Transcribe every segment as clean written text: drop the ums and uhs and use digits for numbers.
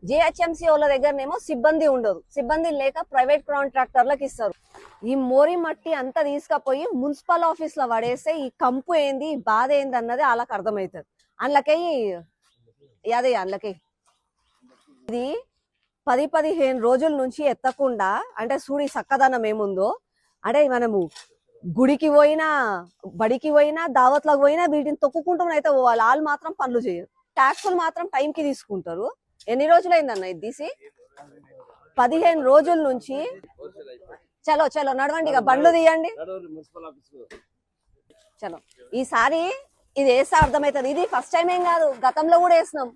GHMC వాళ్ళ దగ్గరనేమో సిబ్బంది ఉండదు, సిబ్బంది లేక ప్రైవేట్ కాంట్రాక్టర్లకు ఇస్తారు. ఈ మోరి మట్టి అంతా తీసుకపోయి మున్సిపల్ ఆఫీస్ లో పడేస్తే ఈ కంపు ఏంది, ఈ బాధ ఏంది అన్నది వాళ్ళకి అర్థమవుతుంది. అందులోకి ఇది 10-15 రోజుల నుంచి ఎత్తకుండా, అంటే చూడి చక్కదనం ఏముందో, అంటే మనము గుడికి పోయినా బడికి పోయినా దావత్లకు పోయినా వీటిని తొక్కుకుంటూ అయితే పోవాలి. వాళ్ళు మాత్రం పనులు చేయరు. ట్యాక్సులు మాత్రం టైంకి తీసుకుంటారు. ఎన్ని రోజులైందన్న ఇది తీసి? 15 రోజుల నుంచి. చలో చలో నడవండి, ఇక బండ్లు తీయండి. చలో ఈసారి ఇది వేస్తే అర్థమవుతుంది. ఇది ఫస్ట్ టైం ఏం కాదు, గతంలో కూడా వేసినాం,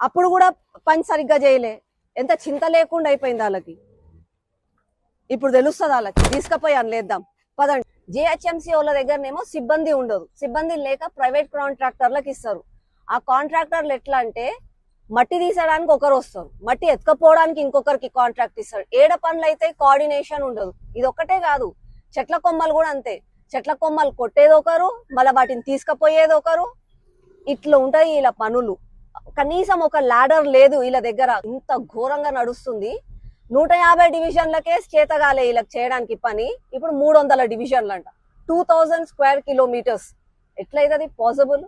అప్పుడు కూడా పని సరిగ్గా చేయలే. ఎంత చింత లేకుండా అయిపోయింది వాళ్ళకి. ఇప్పుడు తెలుస్తుంది వాళ్ళకి. తీసుకుపోయి అనలేద్దాం పదండి. జిహెచ్ఎంసీ వాళ్ళ దగ్గరనేమో సిబ్బంది ఉండదు, సిబ్బంది లేక ప్రైవేట్ కాంట్రాక్టర్లకు ఇస్తారు. ఆ కాంట్రాక్టర్లు ఎట్లా అంటే, మట్టి తీసడానికి ఒకరు వస్తారు, మట్టి ఎత్తుకపోవడానికి ఇంకొకరికి కాంట్రాక్ట్ ఇస్తారు. ఏడ పనులు అయితే కోఆర్డినేషన్ ఉండదు. ఇది ఒక్కటే కాదు, చెట్ల కొమ్మలు కూడా అంతే. చెట్ల కొమ్మలు కొట్టేది ఒకరు, మళ్ళీ వాటిని తీసుకుపోయేది ఒకరు. ఇట్లా ఉంటాయి ఇలా పనులు. కనీసం ఒక లాడర్ లేదు వీళ్ళ దగ్గర. ఇంత ఘోరంగా నడుస్తుంది. 150 డివిజన్లకే చేతగాలే వీళ్ళకి చేయడానికి పని. ఇప్పుడు 300 డివిజన్లు అంట, 2000 స్క్వేర్ కిలోమీటర్స్. ఎట్లయితే పాసిబుల్?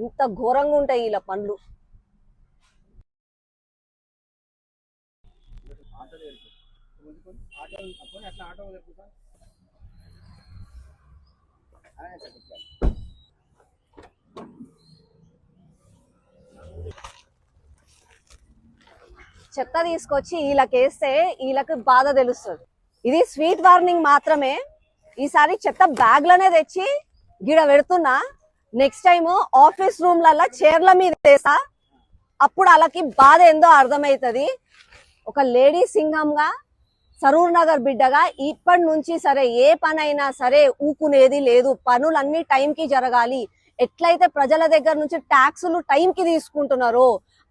ఇంత ఘోరంగా ఉంటాయి ఇలా పనులు. చెత్త తీసుకొచ్చి వీళ్ళకి వేస్తే వీళ్ళకి బాధ తెలుస్తుంది. ఇది స్వీట్ వార్నింగ్ మాత్రమే. ఈసారి చెత్త బ్యాగ్ లోనే తెచ్చి గిడ పెడుతున్నా. నెక్స్ట్ టైం ఆఫీస్ రూమ్లలో చైర్ల మీద వేస్తా. అప్పుడు వాళ్ళకి బాధ ఏందో అర్థమవుతుంది. ఒక లేడీ సింహంగా, సరూర్ నగర్ బిడ్డగా ఇప్పటి నుంచి సరే ఏ పని అయినా సరే ఊకునేది లేదు. పనులన్నీ టైంకి జరగాలి. ఎట్లయితే ప్రజల దగ్గర నుంచి ట్యాక్సులు టైంకి తీసుకుంటున్నారో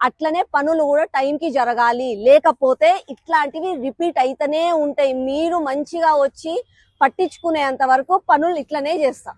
అట్లనే పనులు కూడా టైంకి జరగాలి. లేకపోతే ఇట్లాంటివి రిపీట్ అయితేనే ఉంటాయి. మీరు మంచిగా వచ్చి పట్టించుకునేంత వరకు పనులు ఇట్లనే చేస్తా.